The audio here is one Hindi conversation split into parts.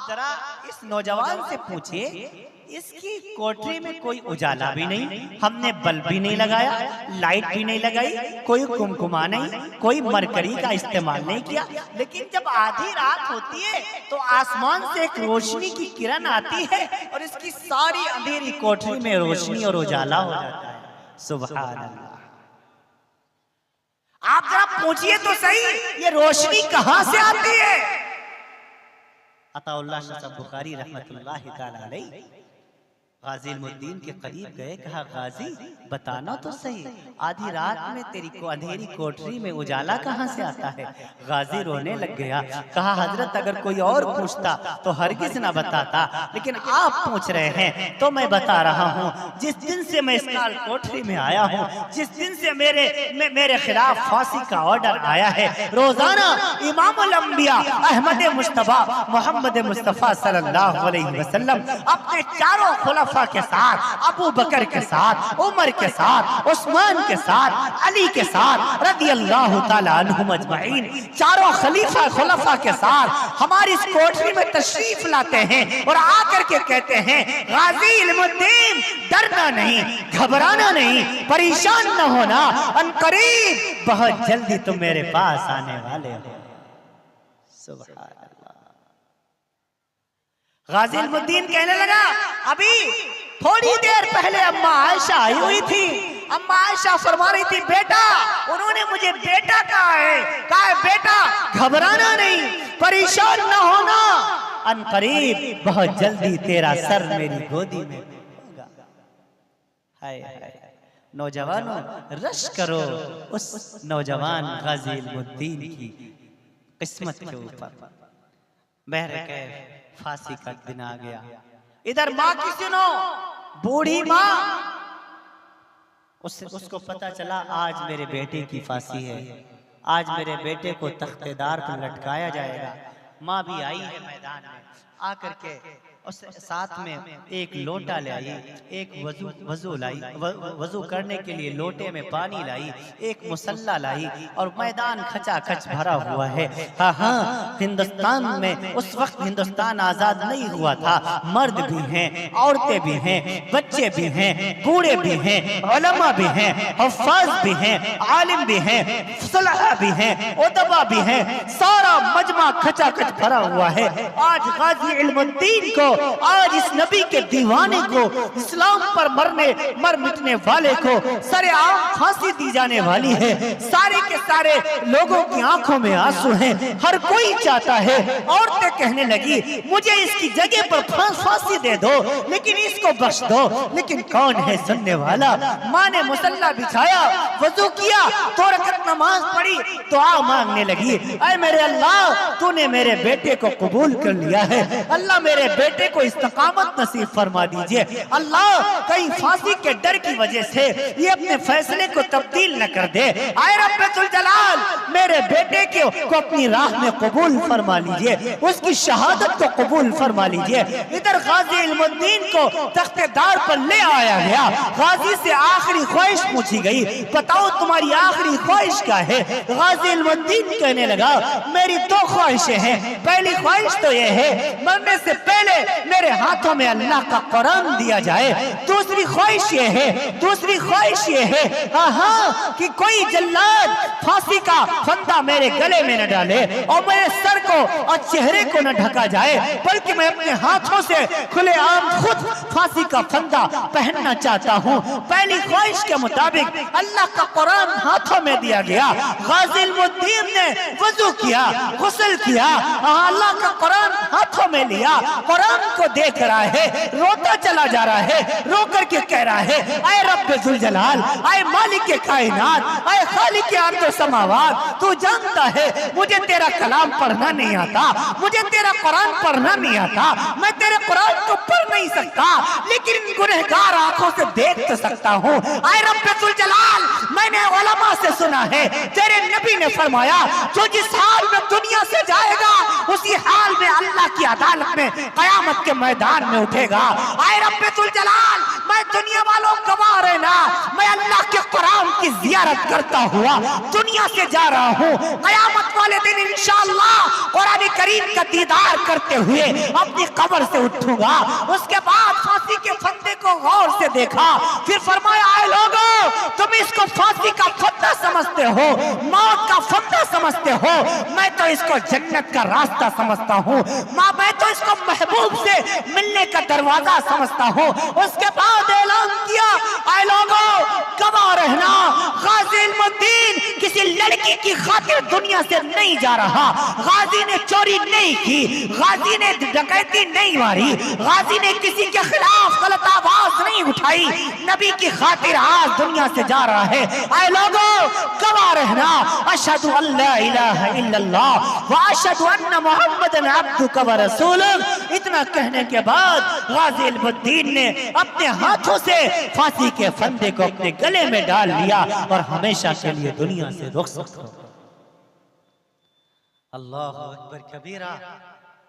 जरा इस नौजवान से पूछिए, इसकी कोठरी में कोई उजाला भी नहीं, हमने बल्ब भी नहीं लगाया, लाइट भी नहीं लगाई, कोई कुमकुमा नहीं, कोई मरकरी का इस्तेमाल नहीं किया, लेकिन जब आधी रात होती है तो आसमान से एक रोशनी की किरण आती है और इसकी सारी अंधेरी कोठरी में रोशनी और उजाला हो जाता है। सुभान अल्लाह। आप जरा पूछिए तो सही, ये रोशनी कहां से आती है? अताउल्लाह शाह बुखारी रहमतुल्लाह तआला अलैह गाजी इल्मुद्दीन के करीब गए, कहा गाजी बताना तो सही, आधी रात में तेरी को अंधेरी कोठरी में उजाला कहाँ से आता है? गाजी रोने लग गया, कहा हजरत अगर कोई और पूछता तो हरगिज ना बताता, लेकिन आप पूछ रहे हैं तो मैं बता रहा हूँ। जिस दिन से मैं इस काल कोठरी में आया हूँ, जिस दिन से मेरे खिलाफ फांसी का ऑर्डर आया है, रोजाना इमामुल अंबिया अहमद मुस्तफा मोहम्मद मुस्तफा सल्लल्लाहु अलैहि वसल्लम अपने चारों खुलफा के साथ, अबू बकर के साथ, उमर के साथ, उस्मान के साथ, अली के साथ रज़ी अल्लाह ताला अन्हुम अजमईन, चारों खलीफा खुलफा के साथ हमारी इस कोठरी में तशरीफ लाते हैं और आकर के कहते हैं गाजी इल्मुद्दीन डरना नहीं, घबराना नहीं, परेशान न होना, अनकरीब बहुत जल्दी तुम मेरे पास आने वाले हो। सुभान अल्लाह। गाजी इल्मुद्दीन कहने लगा, अभी थोड़ी देर पहले अम्मा आयशा आई हुई थी, अम्मा आयशा फरमा रही थी बेटा, उन्होंने मुझे बेटा कहा है बेटा घबराना नहीं, परेशान न होना, अनकरीब बहुत जल्दी तेरा सर मेरी गोदी में होगा। हाय हाय नौजवानों, रश करो उस नौजवान गाजी इल्मुद्दीन की किस्मत के ऊपर। बहरकैफ फांसी का दिन आ गया। इधर माँ की सुनो, बूढ़ी माँ, उसको पता चला आज मेरे बेटे की फांसी है, आज मेरे बेटे को तख्तेदार पर लटकाया जाएगा। माँ भी आई है मैदान में, आकर के उस साथ में एक लोटा ले आई, एक वजू लाई, वजू करने के लिए लोटे में पानी लाई, एक मुसल्ला लाई और मैदान खचाखच भरा हुआ है। हाँ हाँ, हिंदुस्तान में उस वक्त हिंदुस्तान आजाद नहीं हुआ था, मर्द भी हैं, औरतें भी हैं, बच्चे भी हैं, बूढ़े भी हैं, उलमा भी हैं, हफ्फाज भी हैं, आलिम भी हैं, सुलहा भी हैं, उदबा भी हैं, सारा मजमा खचाखच भरा हुआ है। आज गाजी इल्मुद्दीन को, आज इस नबी के दीवाने को, इस्लाम पर मर मिटने वाले को सरेआम फांसी दी जाने वाली है। सारे के सारे लोगों की आंखों में आंसू हैं, हर कोई चाहता है। औरतें कहने लगी मुझे इसकी जगह पर फांसी दे दो, लेकिन इसको बख्श दो, लेकिन कौन है सुनने वाला? माँ ने मुसल्ला बिछाया, वजू किया, 2 रकात नमाज पढ़ी, दुआ मांगने लगी, ऐ मेरे अल्लाह तूने मेरे बेटे को कबूल कर लिया है, अल्लाह मेरे बेटे को इस्तकामत नसीब फरमा दीजिए, अल्लाह कहीं फांसी के डर की वजह से ये अपने फैसले को तब्दील न कर दे, आए रब्बुल जलाल मेरे बेटे को अपनी राह में कबूल फरमा लीजिए, उसकी शहादत को कबूल फरमा लीजिए। इधर गाजी इल्मुद्दीन को तख्तेदार पर ले आया गया, गाजी से आखिरी ख्वाहिश पूछी गई, बताओ तुम्हारी आखिरी ख्वाहिश क्या है? गाजी इल्मुद्दीन कहने लगा मेरी 2 ख्वाहिशें हैं, पहली ख्वाहिश तो यह है मरने से पहले मेरे हाथों में अल्लाह का कुरान दिया जाए, दूसरी ख्वाहिश ये है हाँ कि कोई जल्लाद फांसी का फंदा मेरे गले में न डाले और मेरे सर को और चेहरे को न ढका जाए, बल्कि मैं अपने हाथों से खुलेआम खुद फांसी का फंदा पहनना चाहता हूँ। पहली ख्वाहिश के मुताबिक अल्लाह का कुरान हाथों में दिया गया। गाजी इल्मुद्दीन ने वजू किया, गुस्ल किया, अल्लाह का कुरान हाथों में लिया, कुरान को देख रहा है, रोता चला जा रहा है, रो करके कह रहा है ऐ रब्बुल जलाल, ऐ मालिक के कायनात, ऐ खालिक के अर्ज़ व समावात, तू जानता है मुझे तेरा कलाम पढ़ना नहीं आता, मुझे तेरा कुरान पढ़ना नहीं आता, मैं तेरे कुरान को पढ़ नहीं सकता, लेकिन गुनहगार आंखों से देख तो सकता हूँ। ऐ रब्बुल जलाल, मैंने उलमा से सुना है तेरे नबी ने फरमाया जो जिस हाल में दुनिया से जाएगा उसी हाल में अल्लाह की अदा हालत में कयामत के मैदान में उठेगा। आए रब्बे तुल जलाल, मैं दुनिया वालों गवाह रहना, मैं अल्लाह के कुरान की जियारत करता हुआ दुनिया से जा रहा हूँ। कयामत वाले दिन इंशाअल्लाह कुरान करीम का दीदार करते हुए अपनी कब्र से उठूंगा। उसके बाद फांसी के फंदे को गौर से देखा, फिर फरमाया, आए लोगों, तुम इसको फांसी का फंदा समझते हो, मौत का फंदा समझते हो, मैं तो इसको जन्नत का रास्ता समझता हूँ, मैं तो इसको महबूब से मिलने का दरवाजा समझता हूँ। उसके बाद ऐलान किया, आए लोगों, गवाह रहना, गाजी इल्मुद्दीन किसी लड़की की खातिर दुनिया से नहीं जा रहा। गाजी ने चोरी नहीं की, गाजी ने डकैती नहीं मारी, गाजी ने किसी के खिलाफ गलत आवाज नहीं उठाई, नबी की खातिर आज दुनिया से जा रहा है। आए लोगों, गवाह रहना, अशहदु अल्ला इलाहा इल्लल्लाह व अशहदु अन्ना मुहम्मदन अब्दुका व रसूलुह। इतना कहने के बाद गाजी इल्मुद्दीन ने अपने हाथों से फांसी के फंदे को अपने गले में डाल लिया और हमेशा के लिए दुनिया से रुखसत हो। अल्लाहु अकबर कबीरा।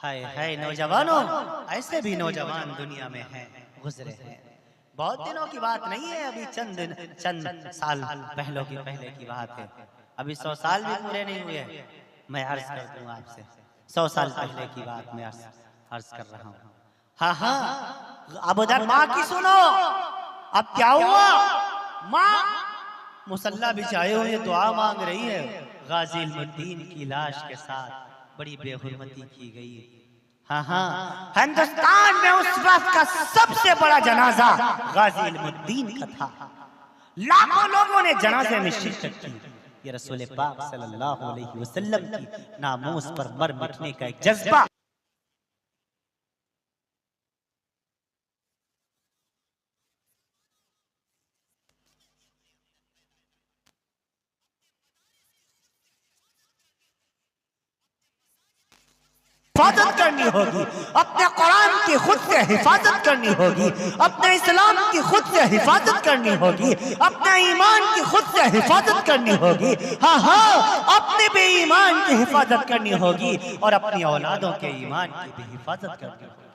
हाय हाय नौजवानों, ऐसे भी नौजवान दुनिया में हैं, गुजरे हैं। बहुत दिनों की बात नहीं है, अभी चंद साल पहले की बात है। अभी 100 साल भी पूरे नहीं हुए। मैं अर्ज कर दूं आपसे, 100 साल पहले की बात मैं अर्ज कर रहा हूँ। हाँ हाँ, अब उधर माँ की सुनो। अब क्या हुआ, माँ मुसल्ला बिछाए हुए दुआ मांग रही है। गाजी इल्मुद्दीन की लाश के साथ बड़ी बेहुरमती की गई। हाँ हाँ, हिंदुस्तान में उस वक्त का सबसे बड़ा जनाजा गाजी इल्मुद्दीन का था। लाखों लोगों ने जनाजे में शिरकत की। ये रसूल पाक सल्लल्लाहु अलैहि वसल्लम की नामूस पर मर मिटने का एक जज्बा। हिफाजत करनी होगी, अपने कुरान की खुद से हिफाजत करनी होगी, अपने इस्लाम की खुद से हिफाजत करनी होगी, अपने ईमान की खुद से हिफाजत करनी होगी। हाँ हाँ, अपने भी ईमान की हिफाजत करनी होगी और अपनी औलादों के ईमान की भी हिफाजत करनी होगी।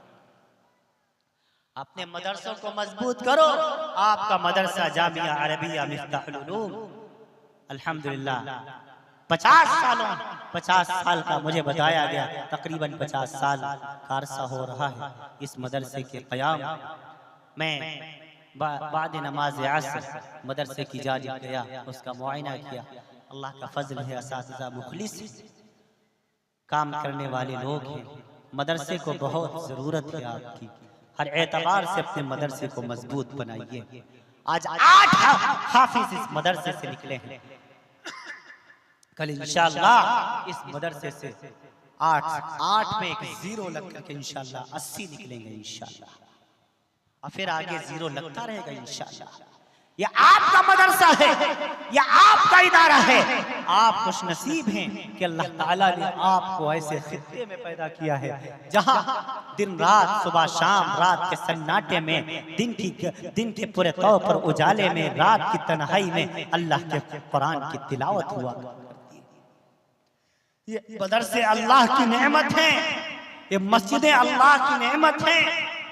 अपने मदरसों को मजबूत करो। आपका मदरसा जामिया अरबिया मिफ्ताहुल उलूम अल्हम्दुलिल्लाह 50 साल का मुझे बताया गया, तकरीबन 50 साल का अरसा हो रहा है इस मदरसे के क़याम। मैं बाद नमाज असर मदरसे की जानिब गया, उसका मुआयना किया। अल्लाह का फजल है, असातिज़ा मुखलिस काम करने वाले लोग हैं। मदरसे को बहुत ज़रूरत है आपकी, हर एतबार से अपने मदरसे को मजबूत बनाइए। आज 8 हाफिज इस मदरसे से निकले हैं। कल इंशाअल्लाह इस मदरसे से 8 में एक 0 लग करके इंशाअल्लाह 80 निकलेंगे इंशाअल्लाह, और फिर आगे 0 लगता रहेगा इंशाअल्लाह। ये आपका मदरसा है, ये आपका इदारा है। आप खुश नसीब हैं कि अल्लाह ताला ने आपको ऐसे खित्ते में पैदा किया है जहां दिन रात, सुबह शाम, रात के सन्नाटे में, दिन के पूरे तौर पर उजाले में, रात की तन्हाई में अल्लाह के कुरान की तिलावत हुआ। ये मदरसे अल्लाह की नेमत है, ये मस्जिदें अल्लाह की नेमत है,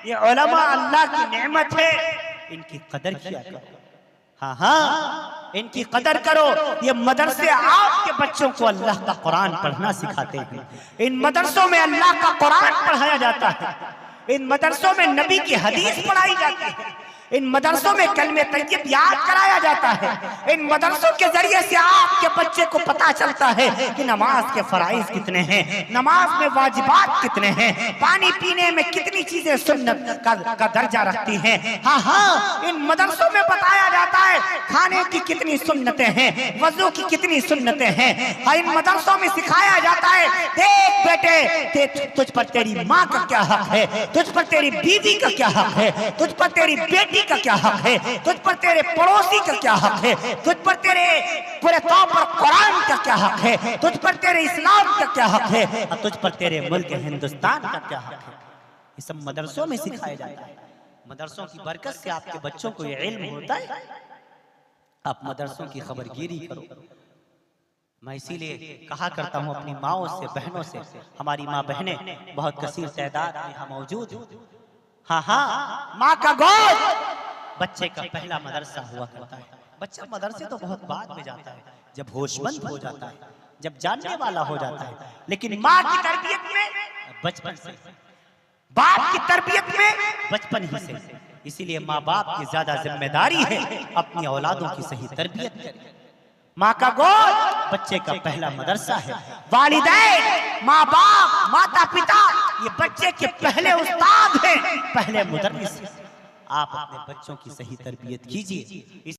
ये उलमा अल्लाह की नेमत है। इनकी कदर किया करो। हाँ हाँ, इनकी कदर करो। ये मदरसे आपके बच्चों को अल्लाह का कुरान पढ़ना सिखाते हैं। इन मदरसों में अल्लाह का कुरान पढ़ाया जाता है, इन मदरसों में नबी की हदीस पढ़ाई जाती है, इन मदरसों में कलमे तय्यब याद कराया जाता है। इन मदरसों के जरिए से आपके बच्चे को पता चलता है कि नमाज के फराइज कितने हैं, नमाज में वाजिबात कितने हैं, पानी पीने में कितनी चीजें सुन्नत का दर्जा रखती हैं। हाँ हाँ, इन मदरसों में बताया जाता है खाने की कितनी सुन्नतें हैं, वजू की कितनी सुन्नतें हैं। हाँ, इन मदरसों में सिखाया जाता है, देख बेटे, तुझ पर तेरी माँ का क्या हक है, तुझ पर तेरी बीवी का क्या हक है, तुझ पर तेरी बेटी का क्या हक है, तुझ पर तेरे पड़ोसी का क्या हक है, तुझ पर तेरे पूरे तौर पर कुरान का क्या हक है, तुझ पर तेरे इस्लाम का क्या हक है, और तुझ पर तेरे मुल्क हिंदुस्तान का क्या हक है। ये सब मदरसों में सिखाया जाता है। मदरसों की बरकत से आपके बच्चों को ये इल्म होता है। आप मदरसों की खबरगिरी करो, मैं इसीलिए कहा करता हूँ अपनी माओ से, बहनों से, हमारी माँ बहनें बहुत कसीर तादाद में यहाँ मौजूद हैं। हाँ हाँ, माँ का गोद बच्चे का पहला मदरसा हुआ करता है। बच्चा मदरसे तो बहुत बाद में जाता है, जब होशमंद हो जाता है, जब जानने वाला हो जाता है, लेकिन माँ की तरबियत में, बचपन से, बाप की तरबियत में, बचपन ही से। इसीलिए माँ बाप की ज्यादा जिम्मेदारी है अपनी औलादों की सही तरबियत करें। माँ का गोद बच्चे का पहला मदरसा है। वालिदैन, माँ बाप, माता पिता ये बच्चे के पहले उस्ताद हैं, पहले मुदर्रिस हैं। आप अपने बच्चों की सही तरबियत कीजिए।